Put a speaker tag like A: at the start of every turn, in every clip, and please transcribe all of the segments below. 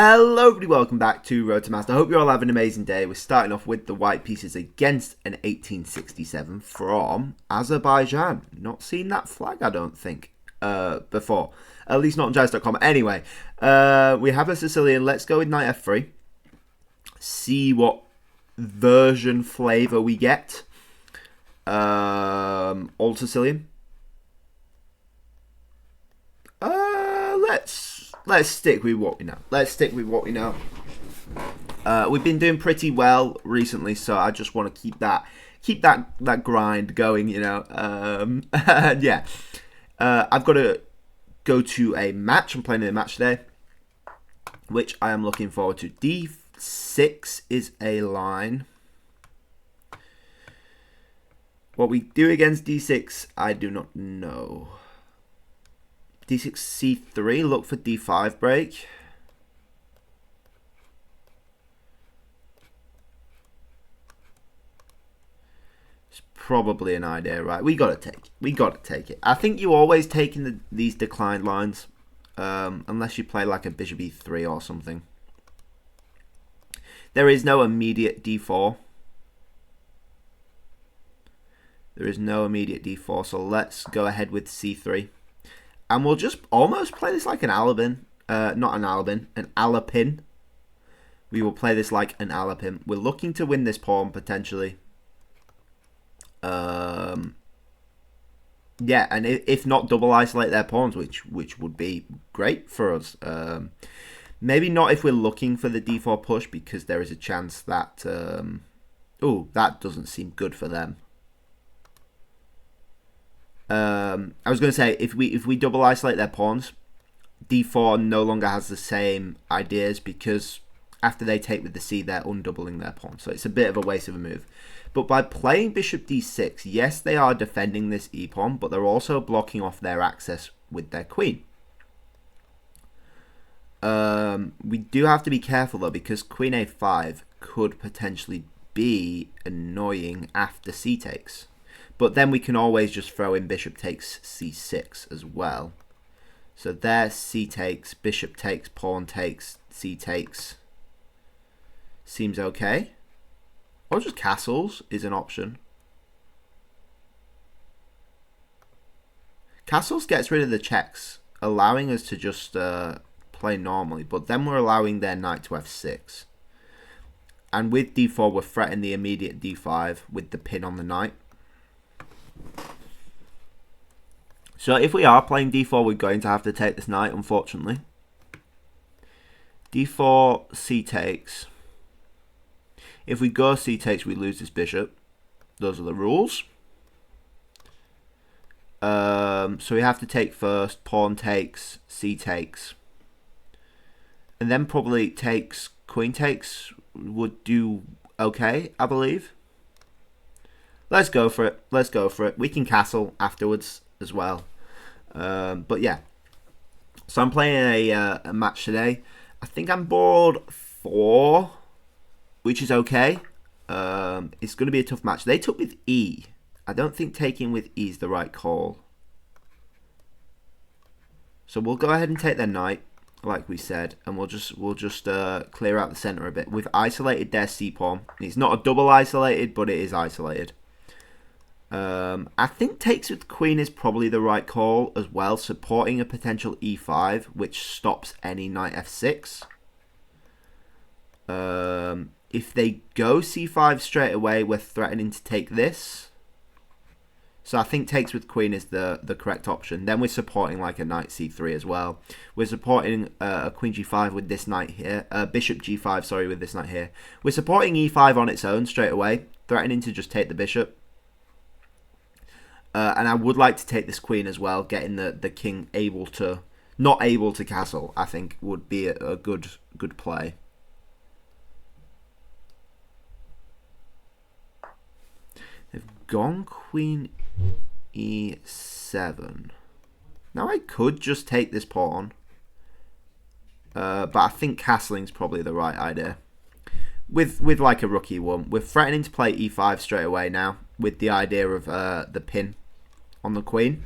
A: Hello everybody, welcome back to Road to Master. I hope you're all having an amazing day. We're starting off with the white pieces against an 1867 from Azerbaijan. Not seen that flag, I don't think, before. At least not on Jazz.com. Anyway, we have a Sicilian. Let's go with knight f3. See what version flavor we get. All Sicilian. Let's stick with what we know. We've been doing pretty well recently, so I just want to keep that grind going, you know. Yeah. I've got to go to a match. I'm playing in a match today, which I am looking forward to. D6 is a line. What we do against D6, I do not know. D6, C3, look for D5 break. It's probably an idea, right? We gotta take it. I think you always take in these declined lines, unless you play like a bishop E3 or something. There is no immediate D4. So let's go ahead with C3. And we'll just almost play this like an Alabin. Not an Alabin, an Alapin. We will play this like an Alapin. We're looking to win this pawn, potentially. Yeah, and if not, double isolate their pawns, which would be great for us. Maybe not if we're looking for the D4 push, because there is a chance that... that doesn't seem good for them. I was going to say, if we double isolate their pawns, D4 no longer has the same ideas, because after they take with the C, they're undoubling their pawn. So it's a bit of a waste of a move. But by playing bishop D6, yes, they are defending this E-pawn, but they're also blocking off their access with their queen. We do have to be careful, though, because queen A5 could potentially be annoying after C takes. But then we can always just throw in bishop takes C6 as well. So there, C takes, bishop takes, pawn takes, C takes. Seems okay. Or just castles is an option. Castles gets rid of the checks, allowing us to just play normally. But then we're allowing their knight to F6. And with D4, we're threatening the immediate D5 with the pin on the knight. So if we are playing D4, we're going to have to take this knight, unfortunately. D4, C takes. If we go C takes, we lose this bishop. Those are the rules. So we have to take first. Pawn takes, C takes. And then probably takes, queen takes would do okay, I believe. Let's go for it. We can castle afterwards as well. But yeah. So I'm playing a match today. I think I'm board 4, which is okay. It's going to be a tough match. They took with E. I don't think taking with E is the right call. So we'll go ahead and take their knight, like we said, and we'll just clear out the center a bit. We've isolated their C pawn. It's not a double isolated, but it is isolated. I think takes with queen is probably the right call as well, supporting a potential E5, which stops any knight F6. If they go C5 straight away, we're threatening to take this. So I think takes with queen is the correct option. Then we're supporting like a knight C3 as well. We're supporting a queen G5 with this knight here. Bishop G5, sorry, with this knight here. We're supporting E5 on its own straight away, threatening to just take the bishop. And I would like to take this queen as well, getting the king not able to castle, I think would be a good play. They've gone queen E7. Now I could just take this pawn, but I think castling's probably the right idea. With like a rookie one, we're threatening to play E5 straight away now, with the idea of the pin on the queen.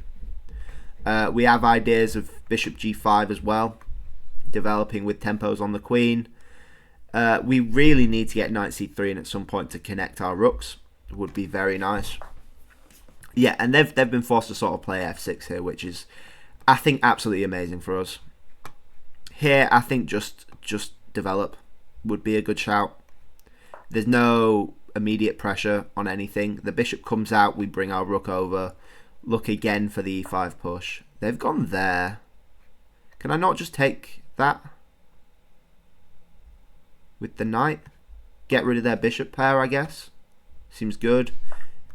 A: We have ideas of bishop G5 as well. developing with tempos on the queen. We really need to get knight c3 in at some point to connect our rooks. It would be very nice. Yeah, and they've been forced to sort of play f6 here, which is, I think, absolutely amazing for us. Here, I think just develop would be a good shout. There's no immediate pressure on anything. The bishop comes out, we bring our rook over. Look again for the e5 push. They've gone there. Can I not just take that with the knight? Get rid of their bishop pair, I guess. Seems good.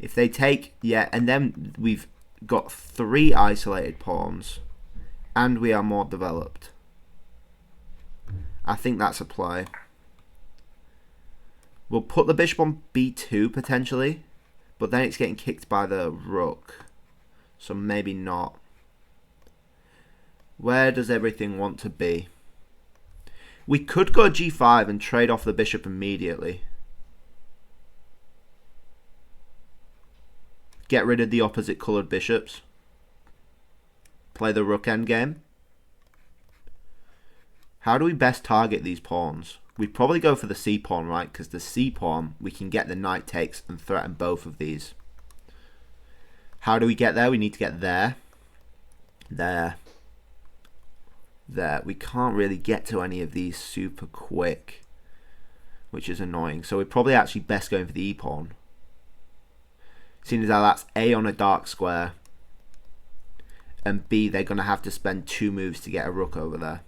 A: If they take, yeah, and then we've got 3 isolated pawns. And we are more developed. I think that's a play. We'll put the bishop on b2 potentially. But then it's getting kicked by the rook. So maybe not. Where does everything want to be? We could go g5 and trade off the bishop immediately. Get rid of the opposite coloured bishops. Play the rook endgame. How do we best target these pawns? We'd probably go for the c pawn, right? Because the c pawn, we can get the knight takes and threaten both of these. How do we get there? We need to get there. There. There. We can't really get to any of these super quick, which is annoying. So we're probably actually best going for the e-pawn. Seeing as how that's A on a dark square, and B, they're going to have to spend 2 moves to get a rook over there.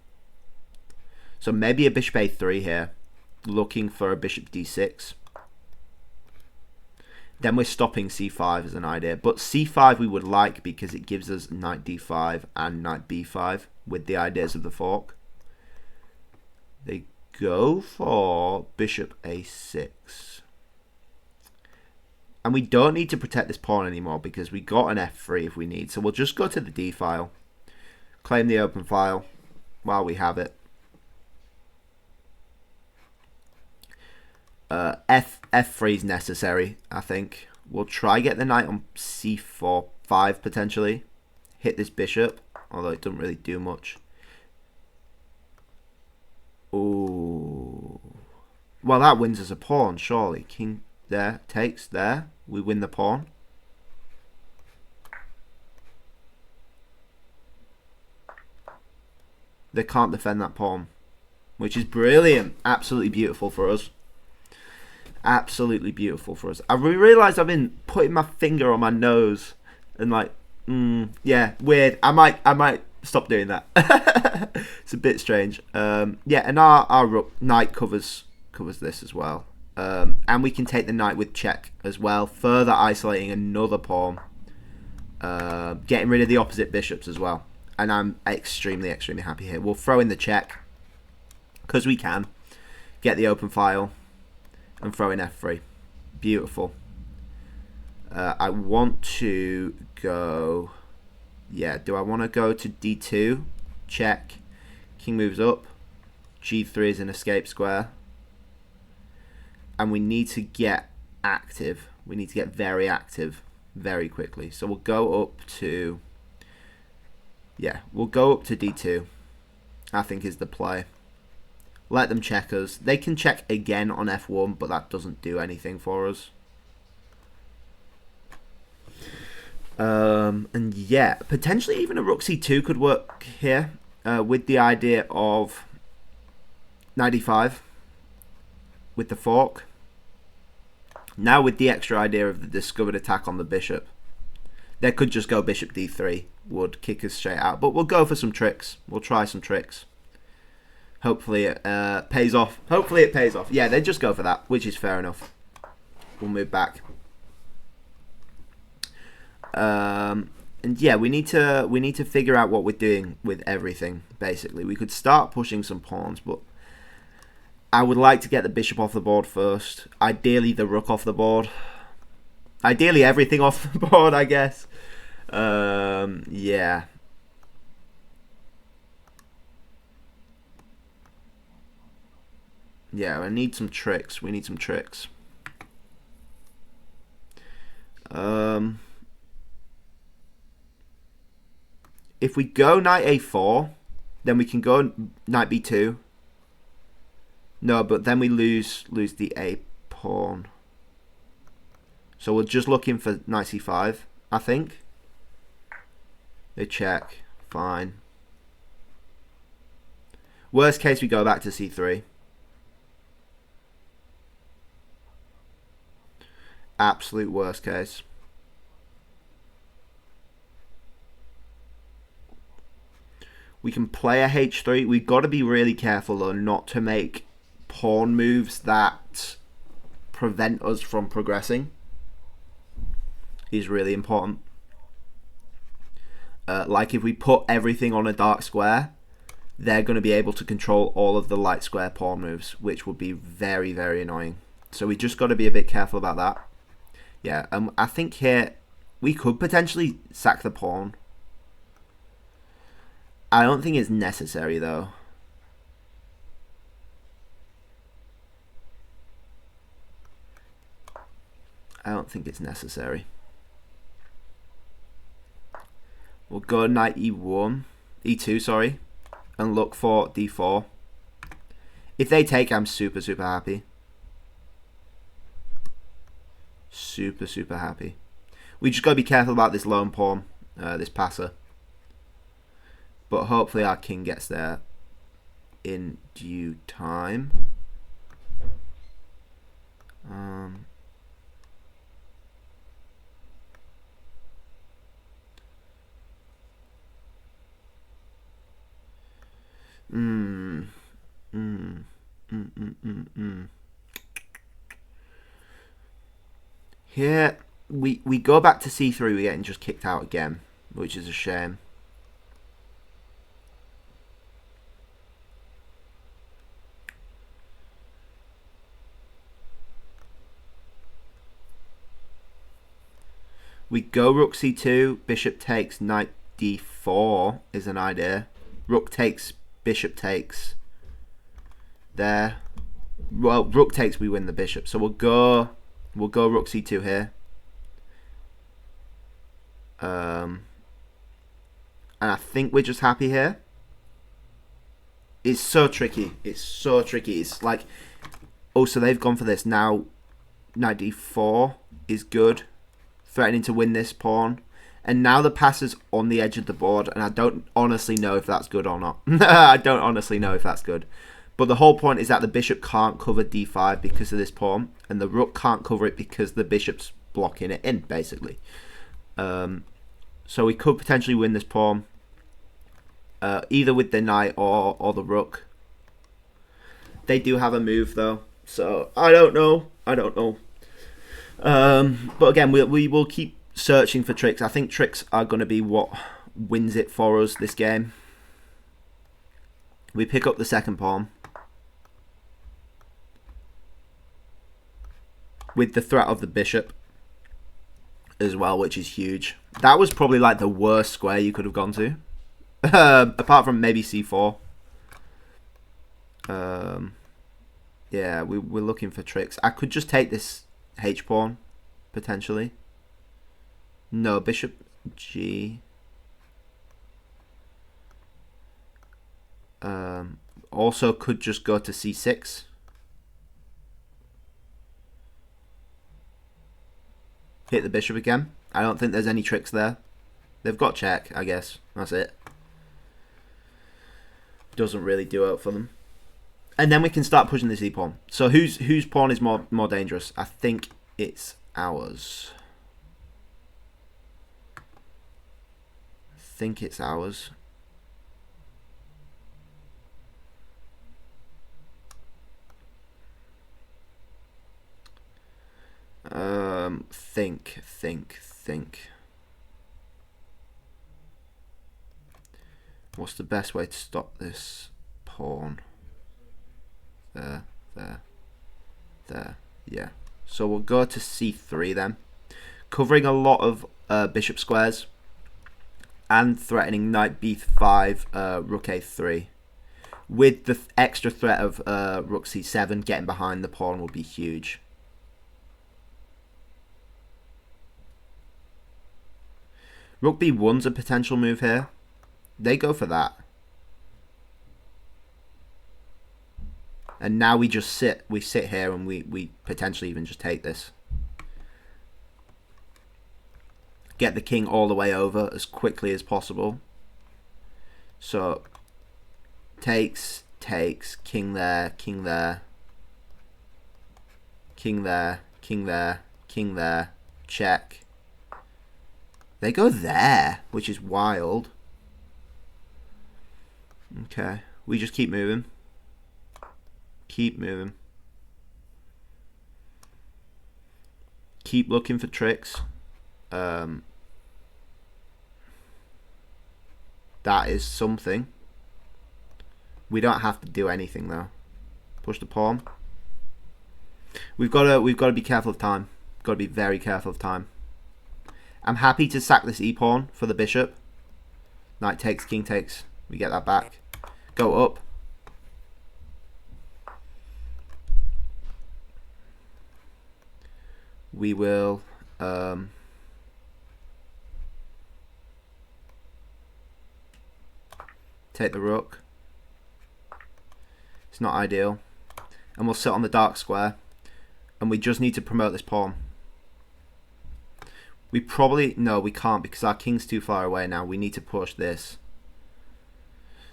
A: So maybe a bishop a3 here, looking for a bishop d6. Then we're stopping c5 as an idea. But c5 we would like because it gives us knight d5 and knight b5 with the ideas of the fork. They go for bishop a6. And we don't need to protect this pawn anymore because we got an f3 if we need. So we'll just go to the d file. Claim the open file while we have it. F3 is necessary, I think. We'll try get the knight on c4, 5 potentially. Hit this bishop, although it doesn't really do much. Ooh. Well, that wins us a pawn, surely. King there, takes there. We win the pawn. They can't defend that pawn, which is brilliant. Absolutely beautiful for us. Absolutely beautiful for us. I realised I've been putting my finger on my nose and like, yeah, weird. I might stop doing that. It's a bit strange. Yeah, and our rook knight covers this as well. And we can take the knight with check as well, further isolating another pawn. Getting rid of the opposite bishops as well. And I'm extremely happy here. We'll throw in the check because we can. Get the open file. And throw in f3. Beautiful. I want to go... Yeah, do I want to go to d2? Check. King moves up. g3 is an escape square. And we need to get active. We need to get very active very quickly. So we'll go up to... Yeah, we'll go up to d2. I think is the play. Let them check us. They can check again on f1, but that doesn't do anything for us. And yeah, potentially even a rook c2 could work here with the idea of knight e5 with the fork. Now with the extra idea of the discovered attack on the bishop. They could just go bishop d3, would kick us straight out. But we'll go for some tricks. We'll try some tricks. Hopefully it pays off. Hopefully it pays off. Yeah, they just go for that, which is fair enough. We'll move back. And yeah, we need to figure out what we're doing with everything. Basically, we could start pushing some pawns, but I would like to get the bishop off the board first. Ideally, the rook off the board. Ideally, everything off the board, I guess. Yeah. Yeah, I need some tricks. We need some tricks. If we go knight a4, Then we can go knight b2. No, but then we lose the a pawn. So we're just looking for knight c5, I think. They check. Fine. Worst case, we go back to c3. Absolute worst case. We can play a h3. We've got to be really careful, though, not to make pawn moves that prevent us from progressing. Is really important. Like if we put everything on a dark square, they're going to be able to control all of the light square pawn moves, which would be very, very annoying. So we just got to be a bit careful about that. Yeah, I think here we could potentially sack the pawn. I don't think it's necessary, though. I don't think it's necessary. We'll go knight e1, e2, sorry, and look for d4. If they take, I'm super, super happy. Super, super happy. We just got to be careful about this lone pawn, this passer. But hopefully our king gets there in due time. Here, we go back to c3, we're getting just kicked out again, which is a shame. We go rook c2, bishop takes, knight d4 is an idea. Rook takes, bishop takes. There. Well, rook takes, we win the bishop. So we'll go rook c2 here. And I think we're just happy here. It's so tricky. It's so tricky. It's like, oh, so they've gone for this. Now, knight d4 is good. Threatening to win this pawn. And now the passer's on the edge of the board, and I don't honestly know if that's good or not. I don't honestly know if that's good. But the whole point is that the bishop can't cover d5 because of this pawn, and the rook can't cover it because the bishop's blocking it in, basically. So we could potentially win this pawn, either with the knight or the rook. They do have a move, though, so I don't know. I don't know. But again, we will keep searching for tricks. I think tricks are going to be what wins it for us this game. We pick up the second pawn with the threat of the bishop as well, which is huge. That was probably like the worst square you could have gone to, apart from maybe c4. Yeah, we're looking for tricks. I could just take this h pawn potentially. No, bishop g. Also could just go to c6. Hit the bishop again. I don't think there's any tricks there. They've got check, I guess. That's it. Doesn't really do it for them. And then we can start pushing this e-pawn. So whose pawn is more dangerous? I think it's ours. I think it's ours. Think. What's the best way to stop this pawn? There. Yeah. So we'll go to c3 then, covering a lot of bishop squares and threatening knight b5, rook a3. With the extra threat of rook c7, getting behind the pawn will be huge. Rook b1's a potential move here. They go for that. And now we just sit. We sit here and we potentially even just take this. Get the king all the way over as quickly as possible. So takes, king there, king there, king there, king there, king there, check. They go there, which is wild. Okay, we just keep moving. Keep moving. Keep looking for tricks. That is something. We don't have to do anything though. Push the pawn. We've got to be careful of time. Got to be very careful of time. I'm happy to sack this e-pawn for the bishop. Knight takes, king takes. We get that back. Go up. We will take the rook. It's not ideal. And we'll sit on the dark square. And we just need to promote this pawn. We probably... No, we can't because our king's too far away now. We need to push this.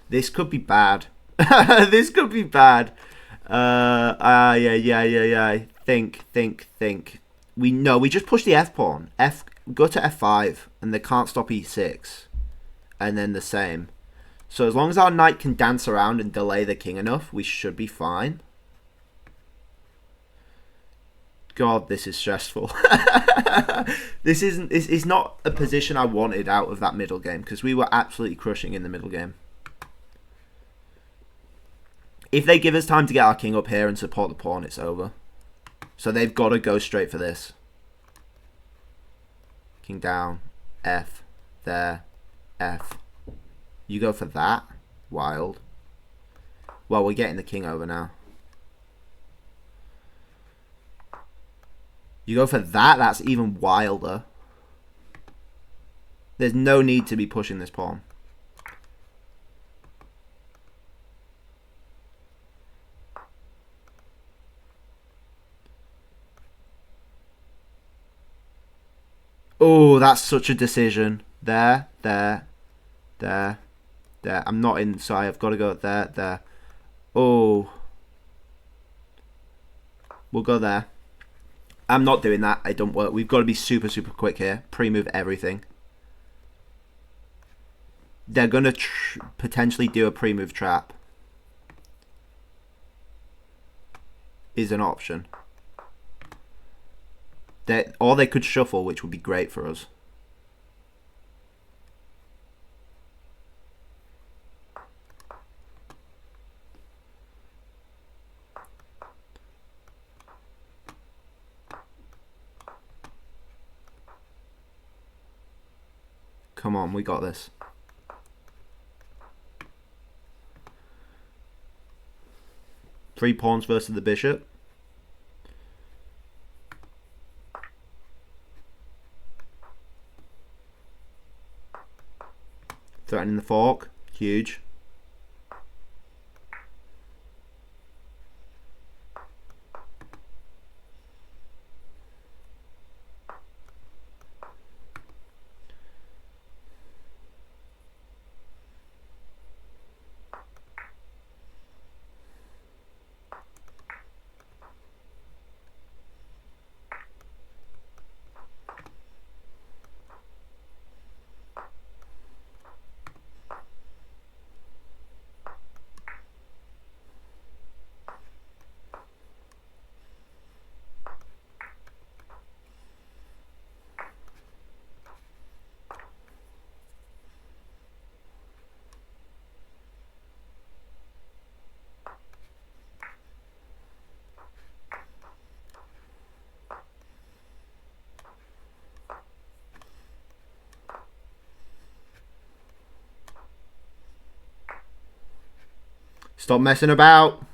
A: This could be bad. This could be bad. Yeah. Think. We just push the f pawn. Go to f5 and they can't stop e6. And then the same. So as long as our knight can dance around and delay the king enough, we should be fine. God, this is stressful. This is not a position I wanted out of that middle game because we were absolutely crushing in the middle game. If they give us time to get our king up here and support the pawn, it's over. So they've got to go straight for this. King down, F, there, F. You go for that? Wild. Well, we're getting the king over now. You go for that? That's even wilder. There's no need to be pushing this pawn. Oh, that's such a decision. There. I'm not in, so I've got to go there. Oh. We'll go there. I'm not doing that. It don't work. We've got to be super quick here. Pre-move everything. They're going to potentially do a pre-move trap. Is an option. Or they could shuffle, which would be great for us. Come on, we got this. Three pawns versus the bishop. Threatening the fork. Huge. Stop messing about.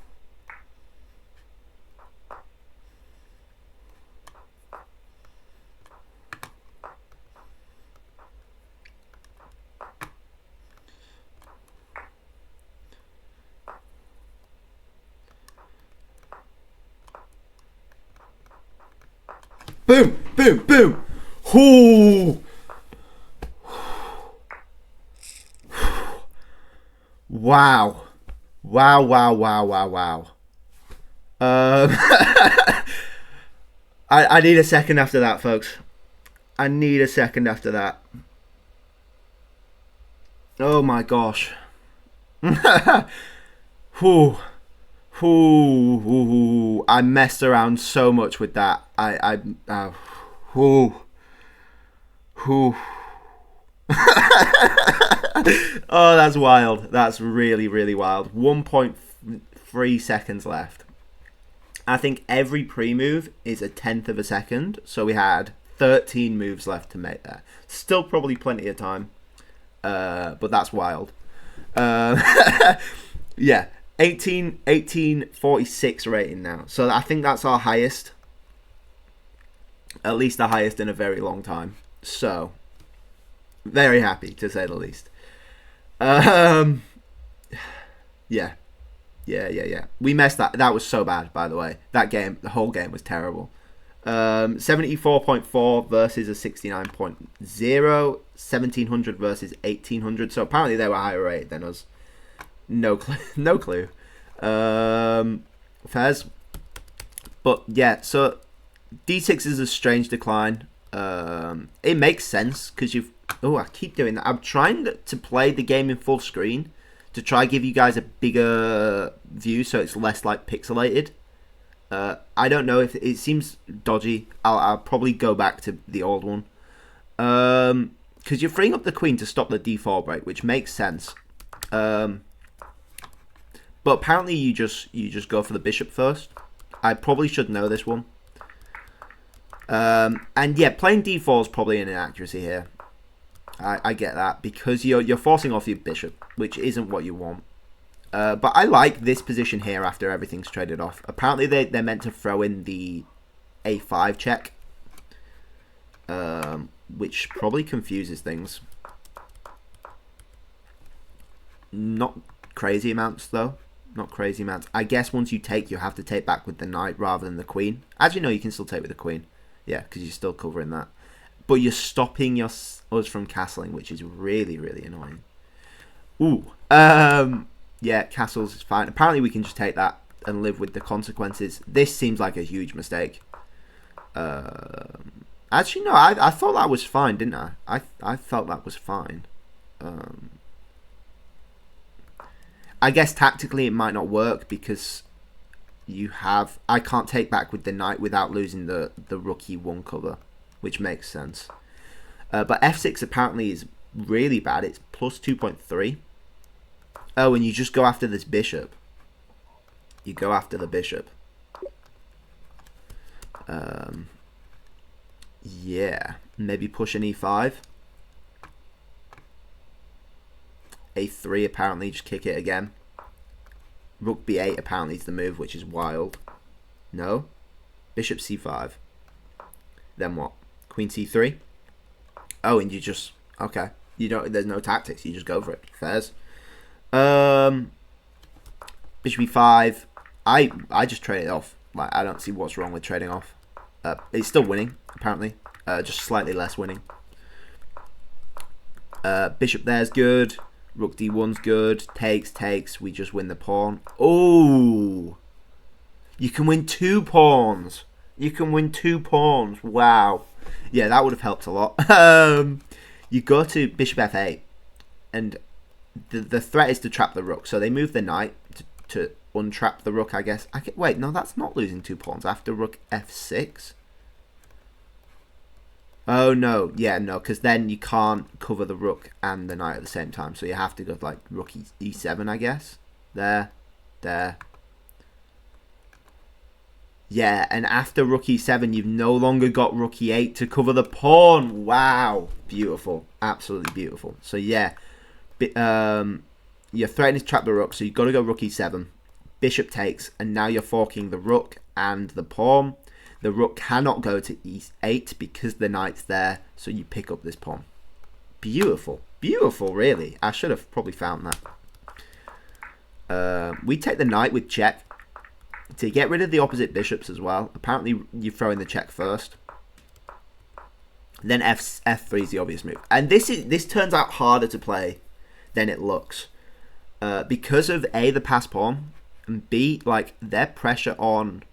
A: Boom, boom, boom. Ooh. Wow. Wow, wow, wow, wow, wow. I need a second after that, folks. I need a second after that. Oh my gosh. Whew. Whew. I messed around so much with that. Whew. Whew. Oh, that's wild. That's really, really wild. 1.3 seconds left. I think every pre-move is a tenth of a second. So we had 13 moves left to make there. Still probably plenty of time. But that's wild. Yeah. 1846 rating now. So I think that's our highest. At least the highest in a very long time. So, very happy to say the least. Yeah. We messed that. That was so bad, by the way. That game, the whole game was terrible. 74.4 versus a 69.0. 1700 versus 1800. So apparently they were higher rated than us. No clue. No clue. Fairs. But yeah, so D6 is a strange decline. It makes sense because you've. Oh, I keep doing that. I'm trying to play the game in full screen to try give you guys a bigger view so it's less like pixelated. I don't know if it seems dodgy. I'll probably go back to the old one. Because you're freeing up the queen to stop the d4 break, which makes sense. But apparently you just go for the bishop first. I probably should know this one. And yeah, playing d4 is probably an inaccuracy here. I get that because you're forcing off your bishop, which isn't what you want. But I like this position here after everything's traded off. Apparently they're meant to throw in the a5 check, which probably confuses things. Not crazy amounts though. Not crazy amounts. I guess once you take, you have to take back with the knight rather than the queen. Actually, no, you can still take with the queen. Yeah, because you're still covering that. But you're stopping us from castling, which is really, really annoying. Ooh. Yeah, castles is fine. Apparently we can just take that and live with the consequences. This seems like a huge mistake. Actually, no, I thought that was fine, didn't I? I felt that was fine. I guess tactically it might not work because you have... I can't take back with the knight without losing the rook e1 cover, which makes sense. But f6 apparently is really bad. It's plus 2.3. Oh, and you just go after this bishop. You go after the bishop. Yeah. Maybe push an e5. a3 apparently, just kick it again. Rook b8 apparently is the move, which is wild. No. Bishop c5. Then what? Queen c3. Oh, and you just... Okay. You don't... There's no tactics. You just go for it. Fairs. Bishop e5. I just trade it off. Like, I don't see what's wrong with trading off. It's still winning, apparently. Just slightly less winning. Bishop there's good. Rook d1's good. Takes. We just win the pawn. Oh! You can win 2 pawns. You can win 2 pawns. Wow. Yeah, that would have helped a lot. You go to bishop f8. And the threat is to trap the rook. So they move the knight to untrap the rook, I guess. Wait, no, that's not losing 2 pawns. After rook f6. Oh, no. Yeah, no, because then you can't cover the rook and the knight at the same time. So you have to go like rook e7, I guess. There. Yeah, and after rook e7, you've no longer got rook e8 to cover the pawn. Wow. Beautiful. Absolutely beautiful. So, yeah. You're threatening to trap the rook, so you've got to go rook e7. Bishop takes, and now you're forking the rook and the pawn. The rook cannot go to e8 because the knight's there, so you pick up this pawn. Beautiful. Beautiful, really. I should have probably found that. We take the knight with check to get rid of the opposite bishops as well. Apparently, you throw in the check first. Then f3 is the obvious move, and this turns out harder to play than it looks, because of A, the pass pawn, and B, like their pressure on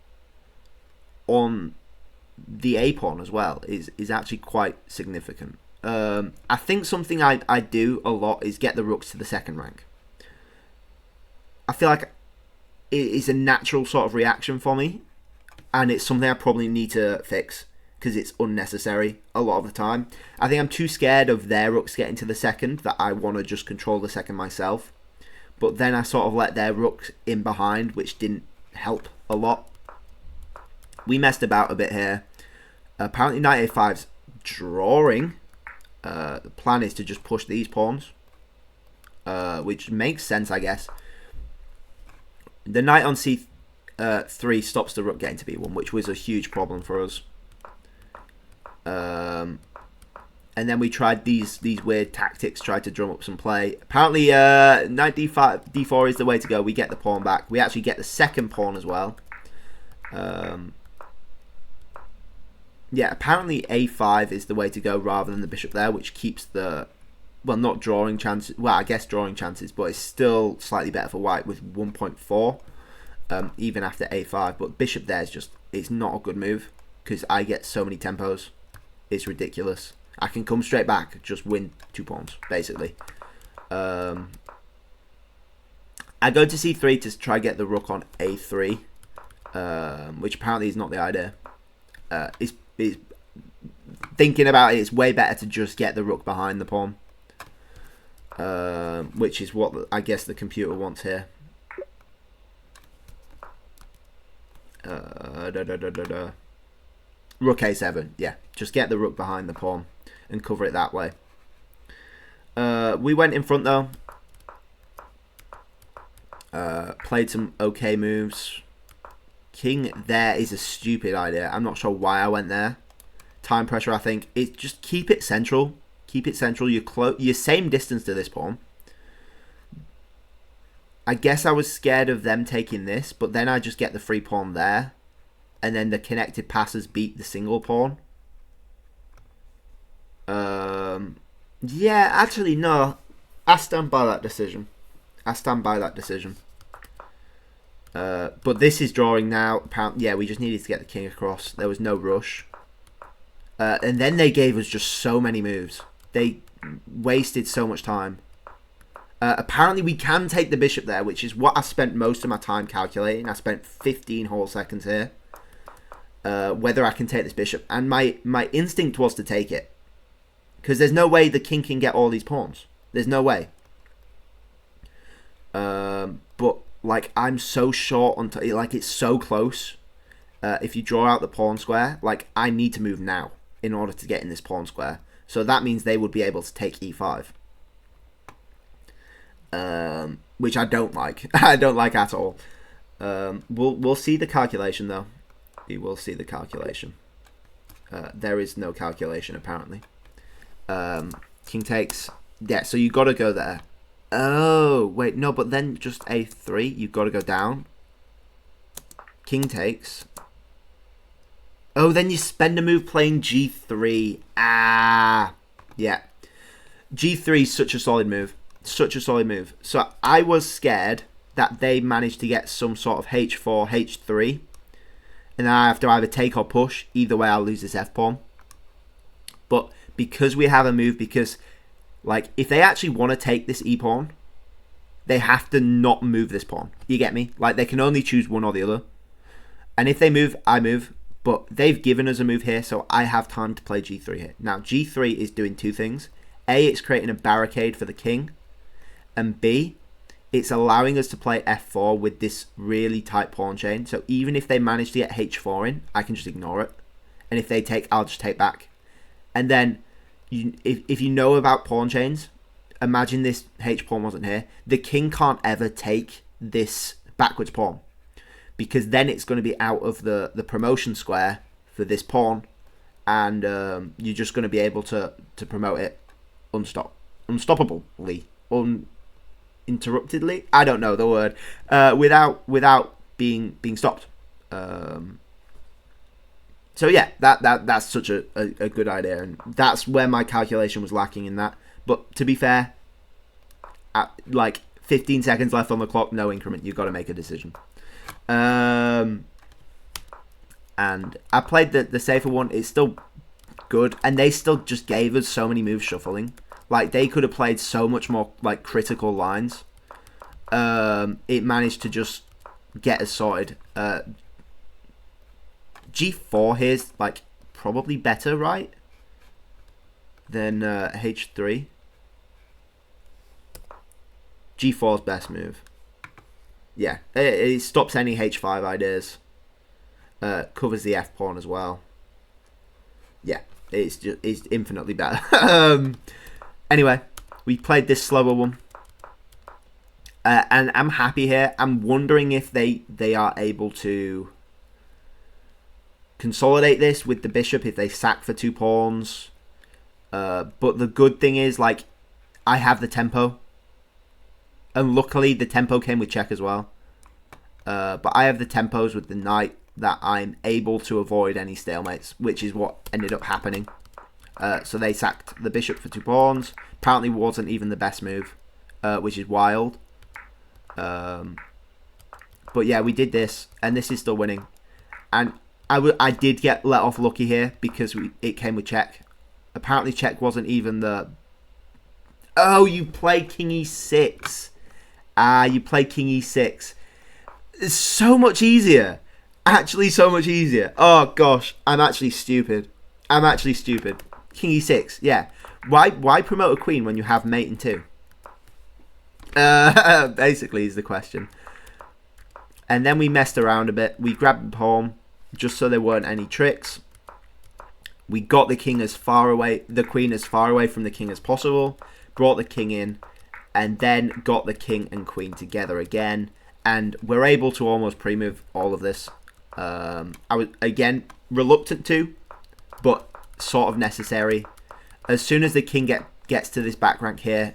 A: the A pawn as well is actually quite significant. I think something I do a lot is get the rooks to the second rank. I feel like it is a natural sort of reaction for me, and it's something I probably need to fix because it's unnecessary a lot of the time. I think I'm too scared of their rooks getting to the second that I want to just control the second myself. But then I sort of let their rooks in behind, which didn't help a lot. We messed about a bit here. Apparently knight a5's drawing. The plan is to just push these pawns, which makes sense, I guess. The knight on c3 stops the rook getting to b1, which was a huge problem for us. And then we tried these weird tactics, tried to drum up some play. Apparently, knight d4 is the way to go. We get the pawn back. We actually get the second pawn as well. Yeah, apparently a5 is the way to go rather than the bishop there, which keeps the, well, not drawing chances. Well, I guess drawing chances, but it's still slightly better for white with 1.4, even after a5. But bishop there is just, it's not a good move because I get so many tempos. It's ridiculous. I can come straight back, just win 2 pawns, basically. I go to c3 to try get the rook on a3, which apparently is not the idea. It's thinking about it, it's way better to just get the rook behind the pawn, which is what I guess the computer wants here. Rook a7, yeah, just get the rook behind the pawn and cover it that way. We went in front though, played some okay moves. King there is a stupid idea. I'm not sure why I went there. Time pressure, I think. It just keep it central. Keep it central. You're same distance to this pawn. I guess I was scared of them taking this, but then I just get the free pawn there, and then the connected passes beat the single pawn. Yeah, actually no. I stand by that decision. But this is drawing now. Apparently, yeah, we just needed to get the king across. There was no rush. And then they gave us just so many moves. They wasted so much time. Apparently, we can take the bishop there, which is what I spent most of my time calculating. I spent 15 whole seconds here. Whether I can take this bishop. And my instinct was to take it. Because there's no way the king can get all these pawns. There's no way. But like I'm so short on like it's so close. If you draw out the pawn square, like I need to move now in order to get in this pawn square. So that means they would be able to take e5, which I don't like. I don't like at all. We'll see the calculation though. We will see the calculation. There is no calculation apparently. King takes. Yeah, so you got to go there. Oh, wait, no, but then just a3, you've got to go down. King takes. Oh, then you spend a move playing g3. Ah, yeah. g3 is such a solid move. Such a solid move. So I was scared that they managed to get some sort of h4, h3. And then I have to either take or push. Either way, I'll lose this f-pawn. But because we have a move, because... like, if they actually want to take this e-pawn, they have to not move this pawn. You get me? Like, they can only choose one or the other. And if they move, I move. But they've given us a move here, so I have time to play g3 here. Now, g3 is doing two things. A, it's creating a barricade for the king. And B, it's allowing us to play f4 with this really tight pawn chain. So even if they manage to get h4 in, I can just ignore it. And if they take, I'll just take back. And then... if you know about pawn chains, imagine this h-pawn wasn't here. The king can't ever take this backwards pawn, because then it's going to be out of the promotion square for this pawn, and you're just going to be able to promote it unstoppably, uninterruptedly. I don't know the word. Without being stopped. So yeah, that's such a good idea, and that's where my calculation was lacking in that. But to be fair, at like 15 seconds left on the clock, no increment, you've got to make a decision. And I played the safer one. It's still good, and they still just gave us so many moves shuffling. Like, they could have played so much more like critical lines. It managed to just get us sorted. G4 here's like probably better, right, than H3. G4's best move. Yeah, it stops any H5 ideas. Covers the F pawn as well. Yeah, it's infinitely better. Anyway, we played this slower one. And I'm happy here. I'm wondering if they are able to consolidate this with the bishop if they sack for 2 pawns. But the good thing is, like, I have the tempo. And luckily, the tempo came with check as well. But I have the tempos with the knight that I'm able to avoid any stalemates, which is what ended up happening. So they sacked the bishop for 2 pawns. Apparently wasn't even the best move, which is wild. But yeah, we did this, and this is still winning. And I did get let off lucky here because it came with check. Apparently check wasn't even the... Oh, you play king e6. You play king e6. It's so much easier. Actually, so much easier. Oh, gosh. I'm actually stupid. King e6, yeah. Why promote a queen when you have mate in 2? Basically is the question. And then we messed around a bit. We grabbed the pawn just so there weren't any tricks. We got the king as far away, the queen as far away from the king as possible. Brought the king in, and then got the king and queen together again. And we're able to almost pre-move all of this. I was, again, reluctant to, but sort of necessary. As soon as the king gets to this back rank here,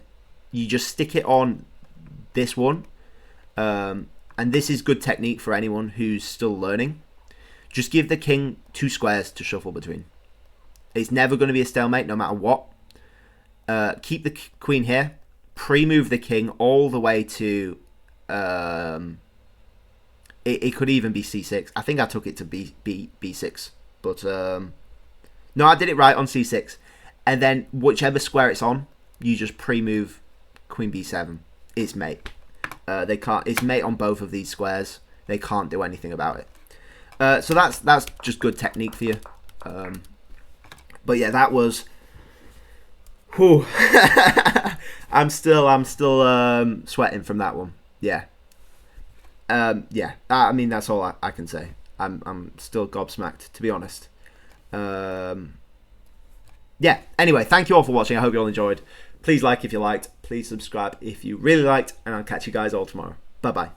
A: you just stick it on this one. And this is good technique for anyone who's still learning. Just give the king 2 squares to shuffle between. It's never going to be a stalemate no matter what. Keep the queen here. Pre-move the king all the way to... It could even be c6. I think I took it to b6. But no, I did it right on c6. And then whichever square it's on, you just pre-move queen b7. It's mate. They can't. It's mate on both of these squares. They can't do anything about it. So that's just good technique for you. But yeah, that was. Whew. I'm still sweating from that one. Yeah. Yeah. I mean, that's all I can say. I'm still gobsmacked, to be honest. Yeah. Anyway, thank you all for watching. I hope you all enjoyed. Please like if you liked. Please subscribe if you really liked, and I'll catch you guys all tomorrow. Bye bye.